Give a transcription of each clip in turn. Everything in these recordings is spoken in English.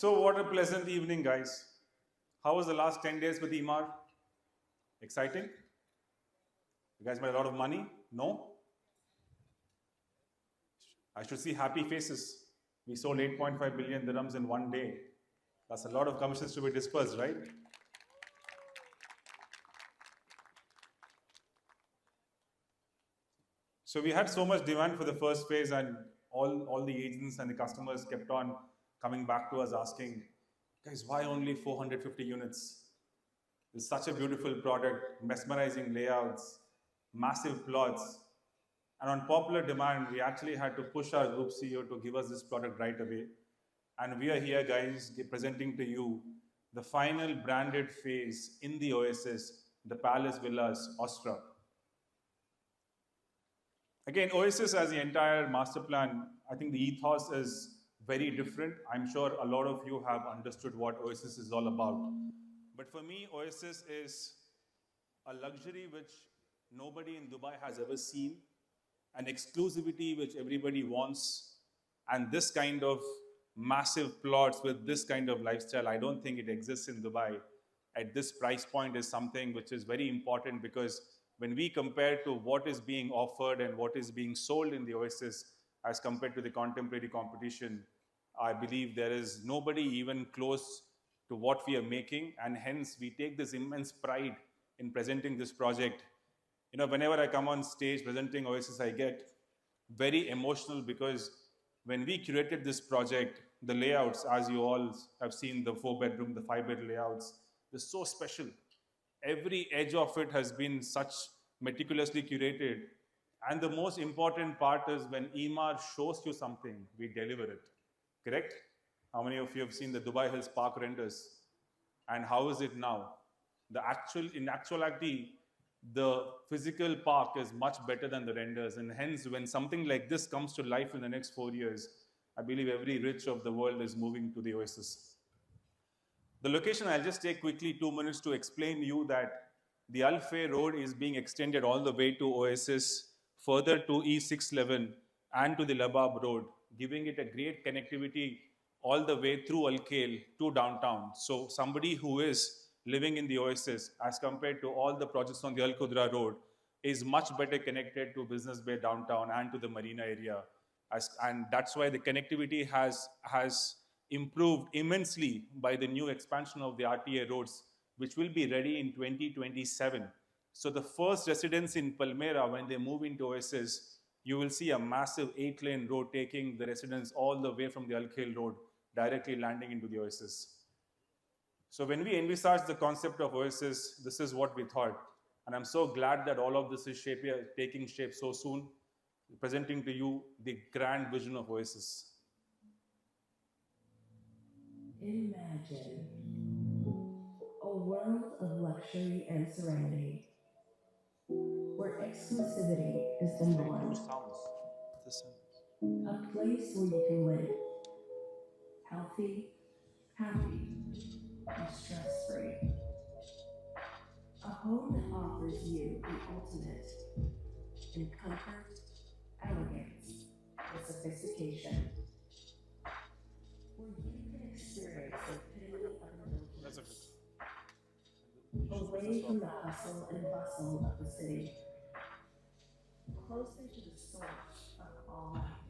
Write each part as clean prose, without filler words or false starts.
So, what a pleasant evening, guys. How was the last 10 days with Emar? Exciting? You guys made a lot of money? No? I should see happy faces. We sold 8.5 billion dirhams in one day. That's a lot of commissions to be dispersed, right? So we had so much demand for the first phase, and all the agents and the customers kept on coming back to us asking, guys, why only 450 units? It's such a beautiful product, mesmerizing layouts, massive plots. And on popular demand, we actually had to push our group CEO to give us this product right away. And we are here, guys, presenting to you the final branded phase in the Oasis, the Palace Villas, Ostra. Again, Oasis as the entire master plan, I think the ethos is very different. I'm sure a lot of you have understood what Oasis is all about. But for me, Oasis is a luxury which nobody in Dubai has ever seen, an exclusivity which everybody wants, and this kind of massive plots with this kind of lifestyle, I don't think it exists in Dubai at this price point is something which is very important, because when we compare to what is being offered and what is being sold in the Oasis as compared to the contemporary competition, I believe there is nobody even close to what we are making, and hence we take this immense pride in presenting this project. You know, whenever I come on stage presenting Oasis, I get very emotional, because when we curated this project, the layouts, as you all have seen, the 4-bedroom, the 5-bed layouts, they're so special. Every edge of it has been such meticulously curated. And the most important part is when Emar shows you something, we deliver it. Correct? How many of you have seen the Dubai Hills Park renders? And how is it now? In actuality, the physical park is much better than the renders. And hence, when something like this comes to life in the next 4 years, I believe every rich of the world is moving to the Oasis. The location, I'll just take quickly 2 minutes to explain you that the Al Fay Road is being extended all the way to Oasis, further to E611 and to the Labab Road, giving it a great connectivity all the way through Al Khail to downtown. So somebody who is living in the Oasis, as compared to all the projects on the Al Qudra Road, is much better connected to Business Bay downtown and to the Marina area. And that's why the connectivity has improved immensely by the new expansion of the RTA roads, which will be ready in 2027. So the first residents in Palmyra, when they move into Oasis, you will see a massive 8-lane road taking the residents all the way from the Al Khail Road, directly landing into the Oasis. So when we envisaged the concept of Oasis, this is what we thought. And I'm so glad that all of this is taking shape so soon, presenting to you the grand vision of Oasis. Imagine a world of luxury and serenity, where exclusivity is the norm. A place where you can live healthy, happy, and stress-free. A home that offers you the ultimate in comfort, elegance, and sophistication. Where you can experience the epitome of indulgence. Away from the hustle and bustle of the city, closer to the source of all life.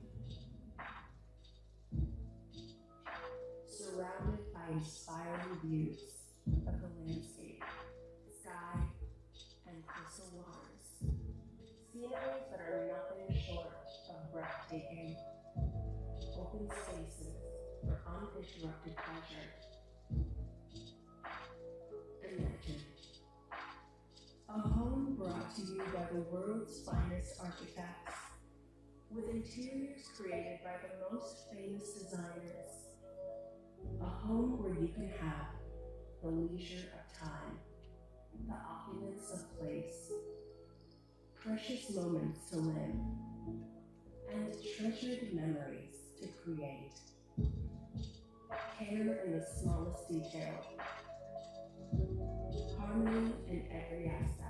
Surrounded by inspiring views of the landscape, sky, and crystal waters. Sceneries that are nothing short of breathtaking. Open spaces for uninterrupted pleasure. Imagine a home brought to you by the world's finest architects, with interiors created by the most famous designers. A home where you can have the leisure of time, the opulence of place, precious moments to live, and treasured memories to create. Care in the smallest detail, harmony in every aspect.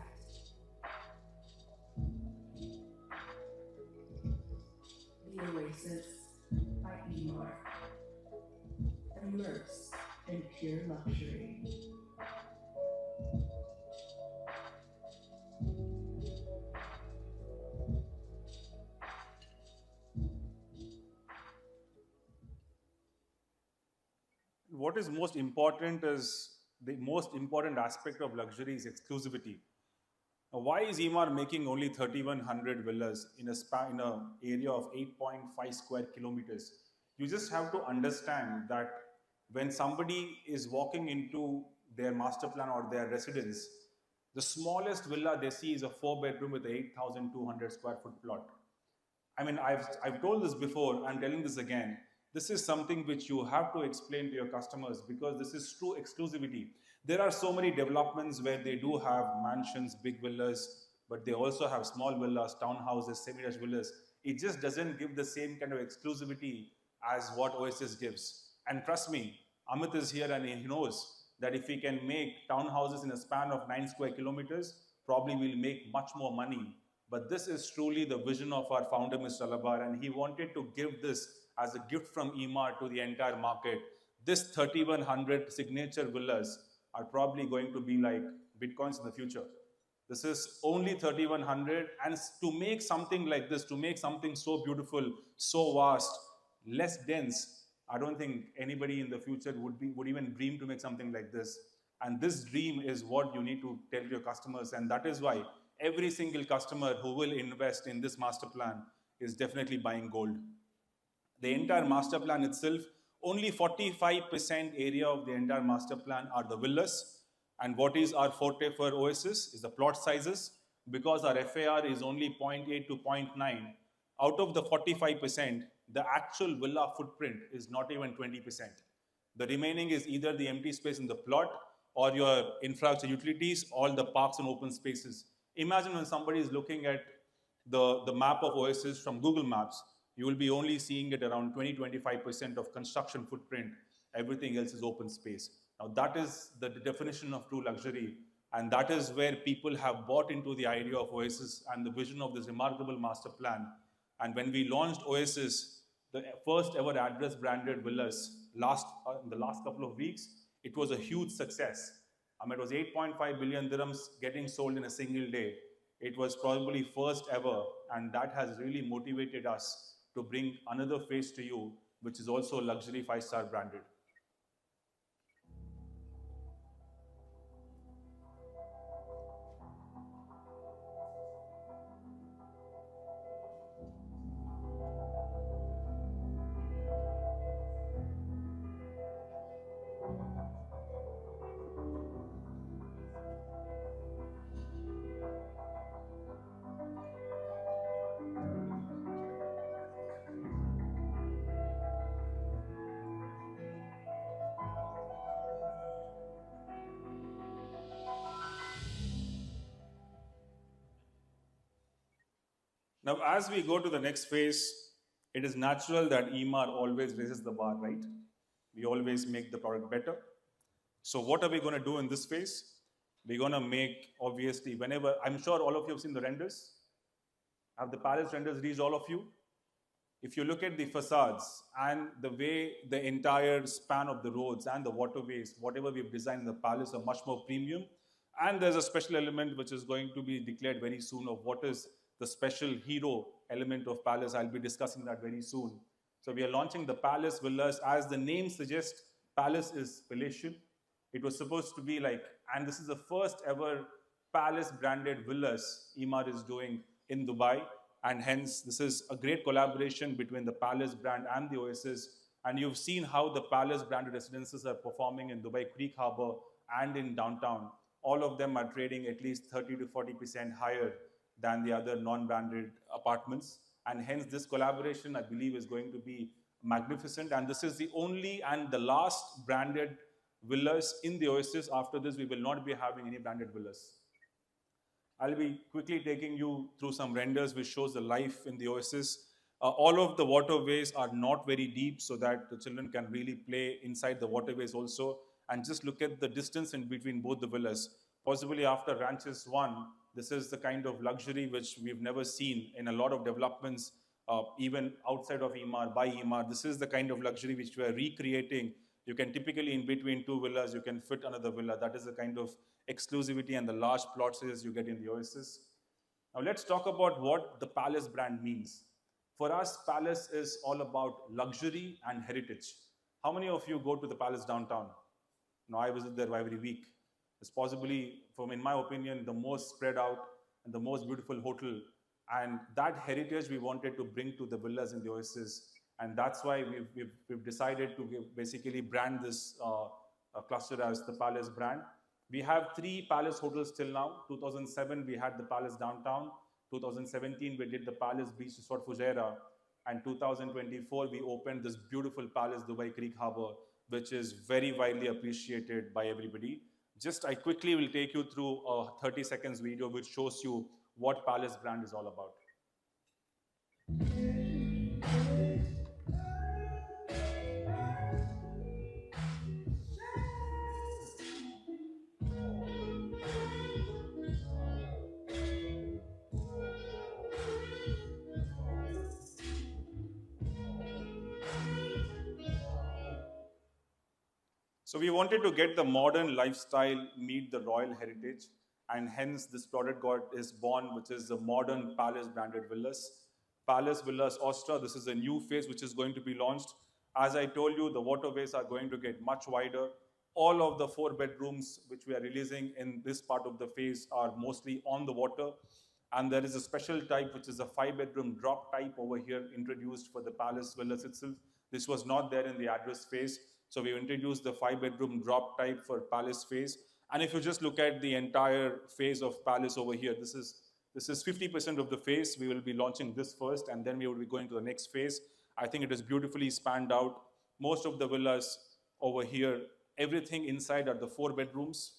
The Oasis by Emar. immerse in pure luxury. What is most important is the most important aspect of luxury is exclusivity. Now, why is Emaar making only 3,100 villas in in a area of 8.5 square kilometers? You just have to understand that when somebody is walking into their master plan or their residence, the smallest villa they see is a four-bedroom with an 8,200 square foot plot. I mean, I've told this before, I'm telling this again. This is something which you have to explain to your customers because this is true exclusivity. There are so many developments where they do have mansions, big villas, but they also have small villas, townhouses, semi-detached villas. It just doesn't give the same kind of exclusivity as what Oasis gives. And trust me, Amit is here and he knows that if we can make townhouses in a span of 9 square kilometers, probably we'll make much more money. But this is truly the vision of our founder, Mr. Alabar, and he wanted to give this as a gift from EMAR to the entire market. This 3,100 signature villas are probably going to be like bitcoins in the future. This is only 3,100, and to make something like this, to make something so beautiful, so vast, less dense, I don't think anybody in the future would even dream to make something like this. And this dream is what you need to tell your customers, and that is why every single customer who will invest in this master plan is definitely buying gold. The entire master plan itself, only 45% area of the entire master plan are the villas. And what is our forte for Oasis is the plot sizes. Because our FAR is only zero point 0.8 to zero point 0.9, out of the 45%, the actual villa footprint is not even 20%. The remaining is either the empty space in the plot or your infrastructure utilities, all the parks and open spaces. Imagine when somebody is looking at the map of Oasis from Google Maps, you will be only seeing it around 20-25% of construction footprint. Everything else is open space. Now that is the definition of true luxury, and that is where people have bought into the idea of Oasis and the vision of this remarkable master plan. And when we launched Oasis, the first ever address branded villas in the last couple of weeks, it was a huge success. It was 8.5 billion dirhams getting sold in a single day. It was probably first ever, and that has really motivated us to bring another face to you, which is also luxury 5-star branded. Now, as we go to the next phase, it is natural that EMAR always raises the bar, right? We always make the product better. So what are we going to do in this phase? We're going to make, obviously, whenever, I'm sure all of you have seen the renders. Have the palace renders reached all of you? If you look at the facades and the way the entire span of the roads and the waterways, whatever we've designed in the palace are much more premium. And there's a special element which is going to be declared very soon of what is the special hero element of palace. I'll be discussing that very soon. So we are launching the Palace Villas. As the name suggests, palace is palatial. It was supposed to be like, and this is the first ever palace branded villas Emaar is doing in Dubai. And hence, this is a great collaboration between the Palace brand and the Oasis. And you've seen how the Palace branded residences are performing in Dubai Creek Harbour and in downtown. All of them are trading at least 30 to 40% higher than the other non-branded apartments. And hence, this collaboration, I believe, is going to be magnificent. And this is the only and the last branded villas in the Oasis. After this, we will not be having any branded villas. I'll be quickly taking you through some renders which shows the life in the Oasis. All of the waterways are not very deep so that the children can really play inside the waterways also. And just look at the distance in between both the villas. Possibly after Ranches 1, this is the kind of luxury which we've never seen in a lot of developments, even outside of Emaar, by Emaar. This is the kind of luxury which we are recreating You can typically, in between two villas, you can fit another villa. That is the kind of exclusivity and the large plot sizes you get in the Oasis. Now let's talk about what the Palace brand means. For us, Palace is all about luxury and heritage. How many of you go to the Palace downtown? Now I visit there every week. It's possibly, from in my opinion, the most spread out and the most beautiful hotel. And that heritage we wanted to bring to the villas in the Oasis. And that's why we've decided to basically brand this cluster as the Palace brand. We have three Palace hotels till now. 2007, we had the Palace Downtown. 2017, we did the Palace Beach Resort Fujairah. And 2024, we opened this beautiful Palace Dubai Creek Harbour, which is very widely appreciated by everybody. Just I quickly will take you through a 30 seconds video which shows you what Palace brand is all about. So we wanted to get the modern lifestyle meet the royal heritage, and hence this product is born, which is the modern Palace branded villas. Palace Villas Ostra, this is a new phase which is going to be launched. As I told you, the waterways are going to get much wider. All of the 4 bedrooms which we are releasing in this part of the phase are mostly on the water. And there is a special type, which is a 5 bedroom drop type over here, introduced for the Palace Villas itself. This was not there in the address phase. So we introduced the 5 bedroom drop type for Palace phase. And if you just look at the entire phase of Palace over here, this is 50% of the phase. We will be launching this first, and then we will be going to the next phase. I think it is beautifully spanned out. Most of the villas over here, everything inside are the 4 bedrooms.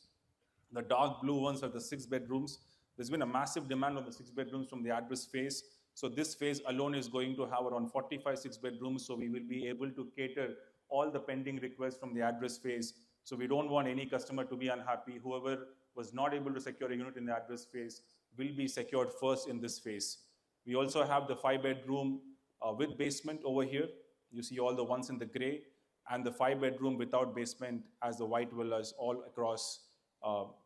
The dark blue ones are the 6 bedrooms. There's been a massive demand on the 6 bedrooms from the address phase. So this phase alone is going to have around 45 6 bedrooms. So we will be able to cater all the pending requests from the address phase. So we don't want any customer to be unhappy. Whoever was not able to secure a unit in the address phase will be secured first in this phase. We also have the 5 bedroom with basement over here. You see all the ones in the gray, and the 5 bedroom without basement as the white villas all across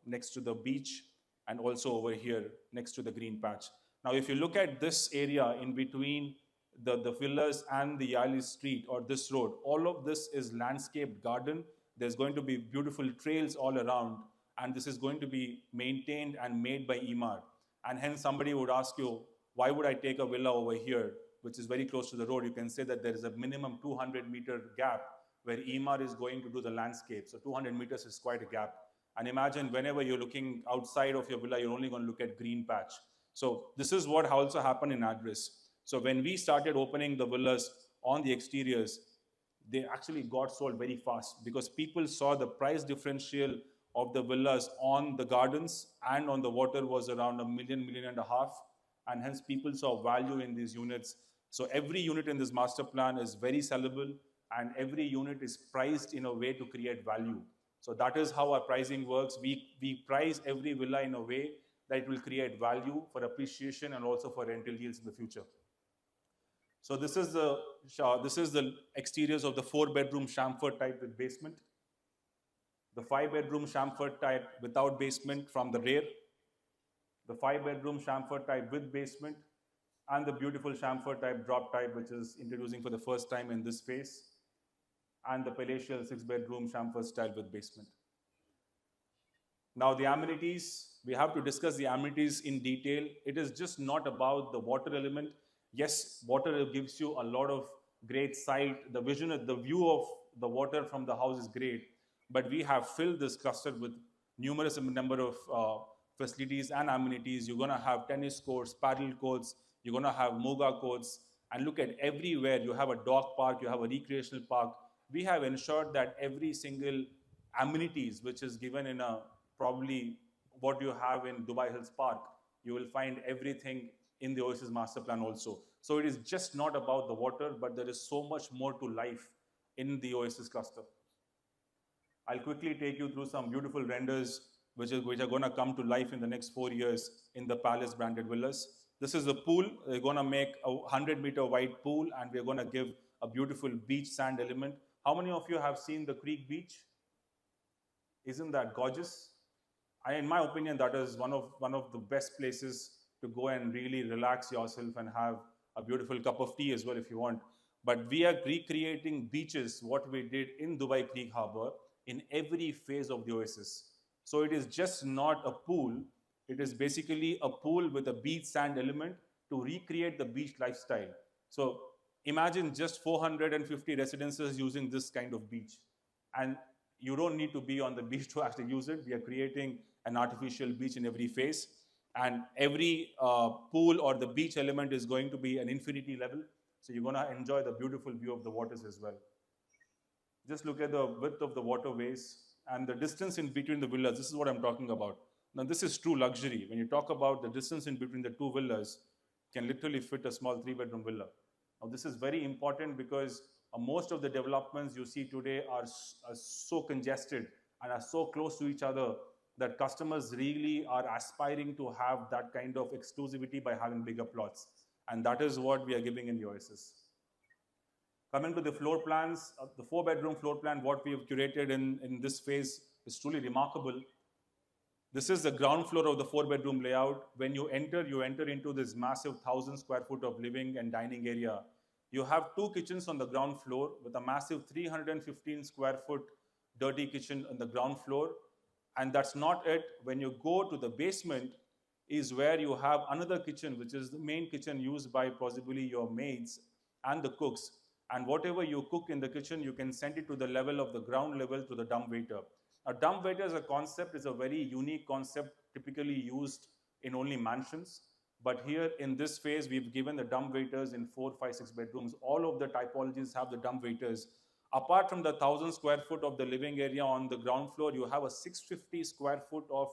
next to the beach, and also over here next to the green patch. Now, if you look at this area in between the villas and the Yali Street or this road, all of this is landscaped garden. There's going to be beautiful trails all around, and this is going to be maintained and made by EMAR. And hence somebody would ask you, why would I take a villa over here, which is very close to the road? You can say that there is a minimum 200-meter gap where EMAR is going to do the landscape. So 200 meters is quite a gap. And imagine whenever you're looking outside of your villa, you're only going to look at green patch. So this is what also happened in address. So when we started opening the villas on the exteriors, they actually got sold very fast because people saw the price differential of the villas on the gardens and on the water was around $1 million, $1.5 million. And hence people saw value in these units. So every unit in this master plan is very sellable, and every unit is priced in a way to create value. So that is how our pricing works. We price every villa in a way that it will create value for appreciation and also for rental yields in the future. So this is the exteriors of the 4-bedroom chamfer type with basement, the 5-bedroom chamfer type without basement from the rear, the 5-bedroom chamfer type with basement, and the beautiful chamfer type drop type, which is introducing for the first time in this phase, and the palatial 6-bedroom chamfer style with basement. Now the amenities, we have to discuss the amenities in detail. It is just not about the water element. Yes, water gives you a lot of great sight. The vision, the view of the water from the house is great, but we have filled this cluster with numerous number of facilities and amenities. You're going to have tennis courts, paddle courts, you're going to have moga courts, and look at everywhere. You have a dog park, you have a recreational park. We have ensured that every single amenities which is given in a probably what you have in Dubai Hills Park, you will find everything in the Oasis master plan also. So it is just not about the water, but there is so much more to life in the Oasis cluster. I'll quickly take you through some beautiful renders which are going to come to life in the next 4 years in the Palace branded villas. This is the pool. We're going to make a 100-meter wide pool, and we're going to give a beautiful beach sand element. How many of you have seen the Creek Beach? Isn't that gorgeous? In my opinion, that is one of the best places to go and really relax yourself and have a beautiful cup of tea as well if you want. But we are recreating beaches, what we did in Dubai Creek Harbor, in every phase of the Oasis. So it is just not a pool; it is basically a pool with a beach sand element to recreate the beach lifestyle. So imagine just 450 residences using this kind of beach, and you don't need to be on the beach to actually use it. We are creating an artificial beach in every phase, and every pool or the beach element is going to be an infinity level. So you're going to enjoy the beautiful view of the waters as well. Just look at the width of the waterways and the distance in between the villas. This is what I'm talking about. Now, this is true luxury. When you talk about the distance in between the two villas, can literally fit a small three-bedroom villa. Now, this is very important because most of the developments you see today are so congested and are so close to each other that customers really are aspiring to have that kind of exclusivity by having bigger plots. And that is what we are giving in the Oasis. Coming to the floor plans, the four-bedroom floor plan, what we have curated in this phase is truly remarkable. This is the ground floor of the four-bedroom layout. When you enter into this massive 1,000 square foot of living and dining area. You have two kitchens on the ground floor with a massive 315 square foot dirty kitchen on the ground floor. And that's not it. When you go to the basement is where you have another kitchen, which is the main kitchen used by possibly your maids and the cooks. And whatever you cook in the kitchen, you can send it to the level of the ground level to the dumb waiter. A dumb waiter as a concept is a very unique concept typically used in only mansions. But here in this phase, we've given the dumb waiters in 4, 5, 6 bedrooms. All of the typologies have the dumb waiters. Apart from the 1,000 square foot of the living area on the ground floor, you have a 650 square foot of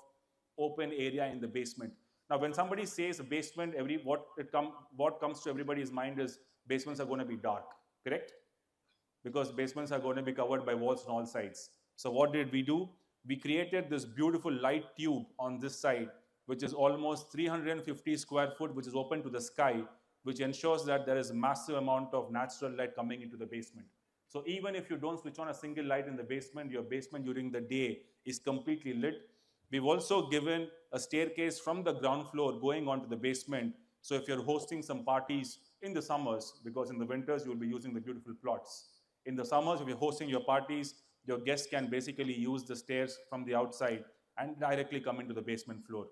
open area in the basement. Now, when somebody says a basement, what comes to everybody's mind is basements are going to be dark, correct? Because basements are going to be covered by walls on all sides. So what did we do? We created this beautiful light tube on this side, which is almost 350 square foot, which is open to the sky, which ensures that there is a massive amount of natural light coming into the basement. So even if you don't switch on a single light in the basement, your basement during the day is completely lit. We've also given a staircase from the ground floor going onto the basement. So if you're hosting some parties in the summers, because in the winters you'll be using the beautiful plots. In the summers, if you're hosting your parties, your guests can basically use the stairs from the outside and directly come into the basement floor.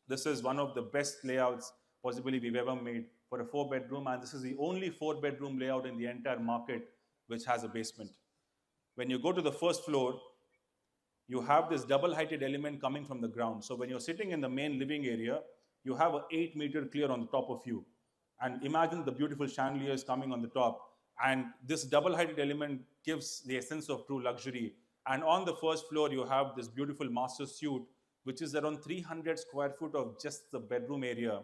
This is one of the best layouts possibly we've ever made for a four-bedroom, and this is the only four-bedroom layout in the entire market which has a basement. When you go to the first floor, you have this double-heighted element coming from the ground. So when you're sitting in the main living area, you have an 8-meter clear on the top of you. And imagine the beautiful chandeliers coming on the top. And this double-heighted element gives the essence of true luxury. And on the first floor, you have this beautiful master suite, which is around 300 square foot of just the bedroom area,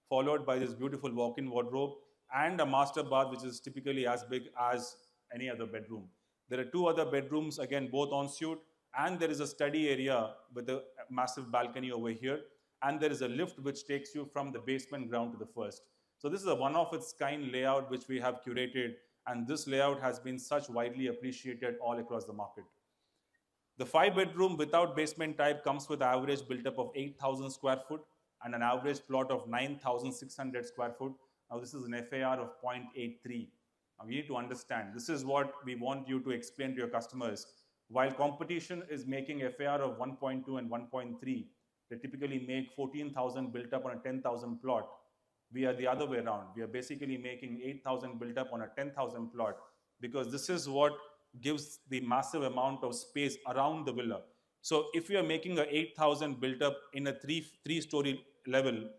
followed by this beautiful walk-in wardrobe and a master bath, which is typically as big as any other bedroom. There are two other bedrooms, again, both en suite, and there is a study area with a massive balcony over here. And there is a lift which takes you from the basement ground to the first. So this is a one-of-its-kind layout which we have curated, and this layout has been such widely appreciated all across the market. The 5-bedroom without basement type comes with an average built-up of 8,000 square foot and an average plot of 9,600 square foot. Now this is an FAR of 0.83. Now we need to understand, this is what we want you to explain to your customers. While competition is making FAR of 1.2 and 1.3, they typically make 14,000 built up on a 10,000 plot. We are the other way around. We are basically making 8,000 built up on a 10,000 plot because this is what gives the massive amount of space around the villa. So if you are making a 8,000 built up in a three-story level,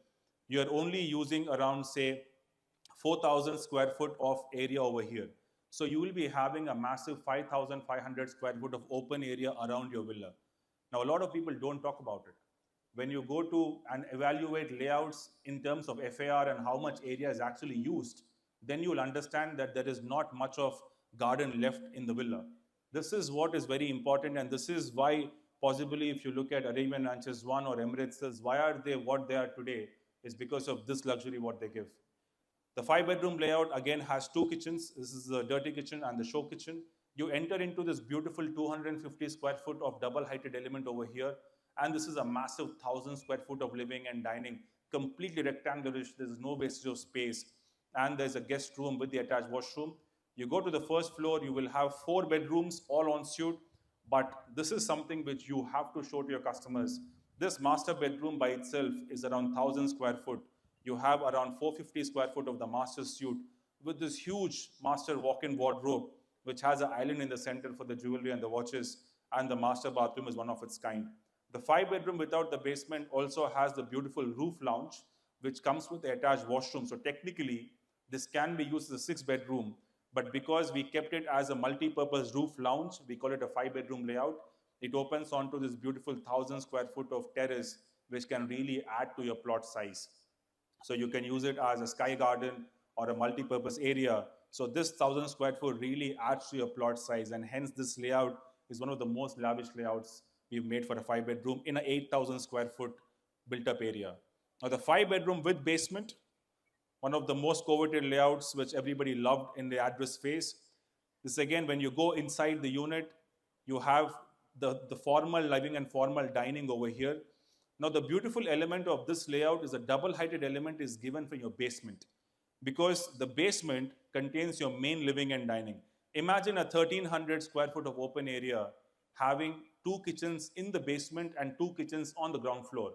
you are only using around, say, 4,000 square foot of area over here. So you will be having a massive 5,500 square foot of open area around your villa. Now, a lot of people don't talk about it. When you go to and evaluate layouts in terms of FAR and how much area is actually used, then you will understand that there is not much of garden left in the villa. This is what is very important, and this is why possibly if you look at Arabian Ranches 1 or Emirates, why are they what they are today is because of this luxury what they give. The 5-bedroom layout again has two kitchens. This is the dirty kitchen and the show kitchen. You enter into this beautiful 250 square foot of double heighted element over here, and this is a massive 1,000 square foot of living and dining, completely rectangularish. There's no wastage of space, and there's a guest room with the attached washroom. You go to the first floor, you will have 4 bedrooms, all en suite. But this is something which you have to show to your customers. This master bedroom by itself is around 1,000 square foot. You have around 450 square foot of the master suite with this huge master walk-in wardrobe, which has an island in the center for the jewelry and the watches, and the master bathroom is one of its kind. The 5 bedroom without the basement also has the beautiful roof lounge, which comes with the attached washroom. So technically, this can be used as a 6 bedroom, but because we kept it as a multi-purpose roof lounge, we call it a 5 bedroom layout. It opens onto this beautiful 1,000 square foot of terrace, which can really add to your plot size. So you can use it as a sky garden or a multi-purpose area. So this 1,000 square foot really adds to your plot size, and hence this layout is one of the most lavish layouts we've made for a 5 bedroom in a 8,000 square foot built-up area. Now the 5 bedroom with basement, one of the most coveted layouts which everybody loved in the address phase. This again, when you go inside the unit, you have the formal living and formal dining over here. Now the beautiful element of this layout is a double-heighted element is given for your basement, because the basement contains your main living and dining. Imagine a 1,300 square foot of open area having 2 kitchens in the basement and 2 kitchens on the ground floor,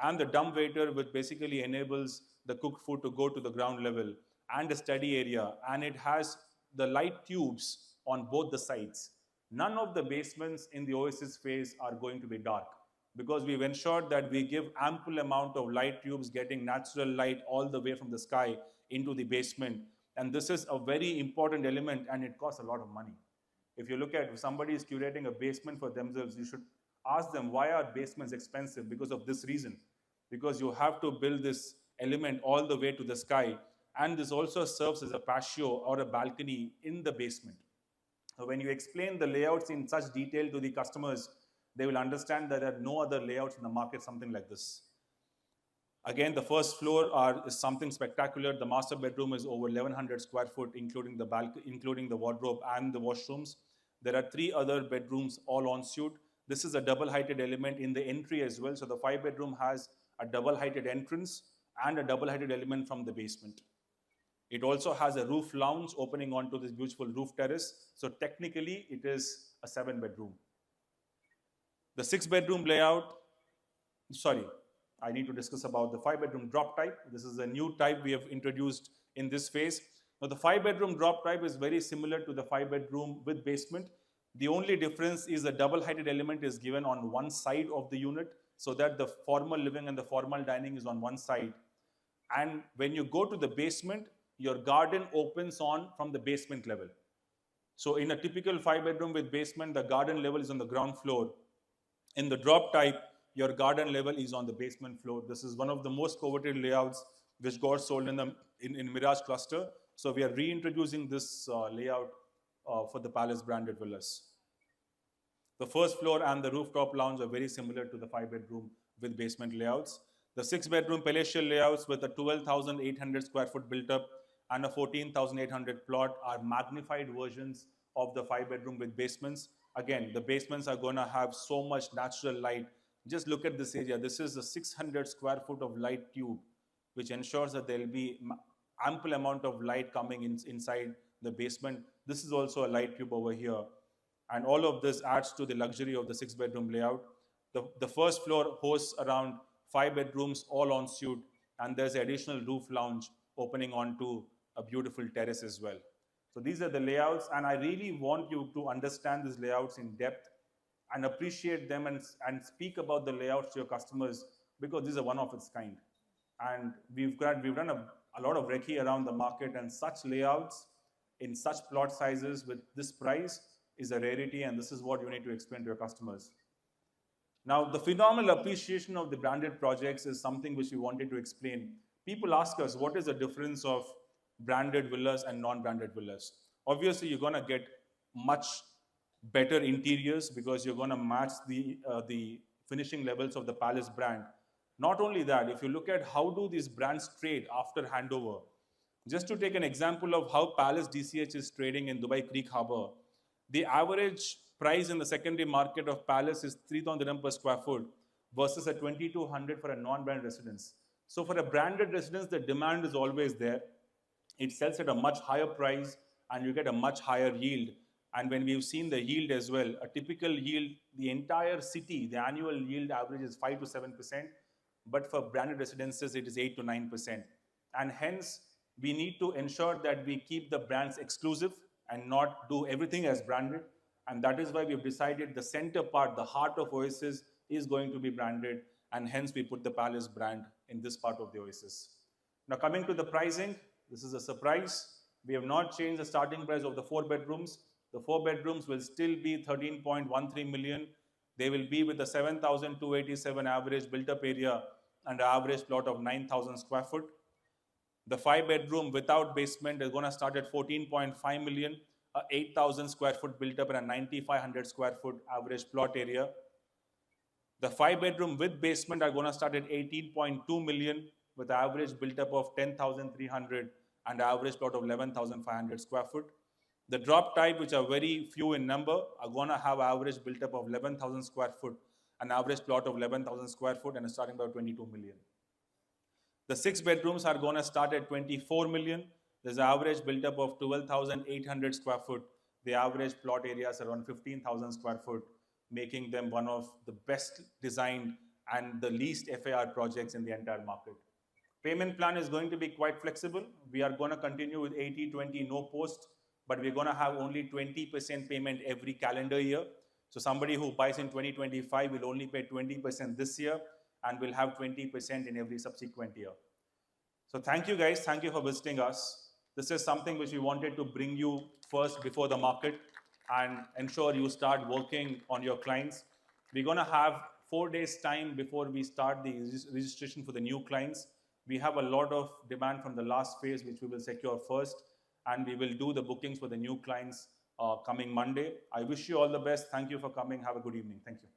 and the dumb waiter, which basically enables the cooked food to go to the ground level, and a study area, and it has the light tubes on both the sides. None of the basements in the Oasis phase are going to be dark, because we've ensured that we give ample amount of light tubes getting natural light all the way from the sky into the basement. And this is a very important element, and it costs a lot of money. If you look at, if somebody is curating a basement for themselves, you should ask them, why are basements expensive? Because of this reason. Because you have to build this element all the way to the sky, and this also serves as a patio or a balcony in the basement. So when you explain the layouts in such detail to the customers, they will understand that there are no other layouts in the market something like this. Again, the first floor is something spectacular. The master bedroom is over 1,100 square foot, including the balcony, including the wardrobe and the washrooms. There are 3 other bedrooms, all en suite. This is a double-heighted element in the entry as well. So the 5 bedroom has a double-heighted entrance and a double-heighted element from the basement. It also has a roof lounge opening onto this beautiful roof terrace. So technically, it is a 7 bedroom. The 6 bedroom layout, sorry, I need to discuss about the 5 bedroom drop type. This is a new type we have introduced in this phase. Now the 5 bedroom drop type is very similar to the 5 bedroom with basement. The only difference is the double-heighted element is given on one side of the unit, so that the formal living and the formal dining is on one side. And when you go to the basement, your garden opens on from the basement level. So in a typical 5 bedroom with basement, the garden level is on the ground floor. In the drop type, your garden level is on the basement floor. This is one of the most coveted layouts which got sold in Mirage cluster. So we are reintroducing this layout for the Palace branded villas. The first floor and the rooftop lounge are very similar to the 5 bedroom with basement layouts. The 6 bedroom palatial layouts with a 12,800 square foot built up and a 14,800 plot are magnified versions of the 5 bedroom with basements. Again, the basements are going to have so much natural light. Just look at this area. This is a 600 square foot of light tube, which ensures that there will be ample amount of light coming inside the basement. This is also a light tube over here. And all of this adds to the luxury of the 6 bedroom layout. The first floor hosts around 5 bedrooms, all en suite, and there's an additional roof lounge opening onto a beautiful terrace as well. So these are the layouts, and I really want you to understand these layouts in depth and appreciate them and speak about the layouts to your customers, because these are one of its kind. And we've done a lot of recce around the market, and such layouts in such plot sizes with this price is a rarity, and this is what you need to explain to your customers. Now, the phenomenal appreciation of the branded projects is something which we wanted to explain. People ask us, what is the difference of branded villas and non-branded villas? Obviously, you're going to get much better interiors because you're going to match the finishing levels of the Palace brand. Not only that, if you look at how do these brands trade after handover, just to take an example of how Palace DCH is trading in Dubai Creek Harbour, The average price in the secondary market of Palace is 3,000 dirham per square foot versus a 2,200 for a non-branded residence. So for a branded residence, the demand is always there. It sells at a much higher price and you get a much higher yield. And when we've seen the yield as well, a typical yield, the entire city, the annual yield average is 5 to 7%, but for branded residences, it is 8 to 9%. And hence, we need to ensure that we keep the brands exclusive and not do everything as branded. And that is why we've decided the center part, the heart of Oasis, is going to be branded. And hence, we put the Palace brand in this part of the Oasis. Now, coming to the pricing, this is a surprise. We have not changed the starting price of the 4 bedrooms. The 4 bedrooms will still be 13.13 million. They will be with a 7,287 average built-up area and an average plot of 9,000 square foot. The 5 bedroom without basement is going to start at 14.5 million, a 8,000 square foot built up and a 9,500 square foot average plot area. The 5 bedroom with basement are going to start at 18.2 million with an average built up of 10,300 and an average plot of 11,500 square foot. The drop type, which are very few in number, are going to have average built up of 11,000 square foot, an average plot of 11,000 square foot and a starting by 22 million. The 6 bedrooms are going to start at 24 million. There's an average built up of 12,800 square foot. The average plot areas are around 15,000 square foot, making them one of the best designed and the least FAR projects in the entire market. Payment plan is going to be quite flexible. We are going to continue with 80-20 no post, but we're going to have only 20% payment every calendar year. So somebody who buys in 2025 will only pay 20% this year and will have 20% in every subsequent year. So thank you guys. Thank you for visiting us. This is something which we wanted to bring you first before the market and ensure you start working on your clients. We're going to have 4 days time before we start the registration for the new clients. We have a lot of demand from the last phase, which we will secure first, and we will do the bookings for the new clients coming Monday. I wish you all the best. Thank you for coming. Have a good evening. Thank you.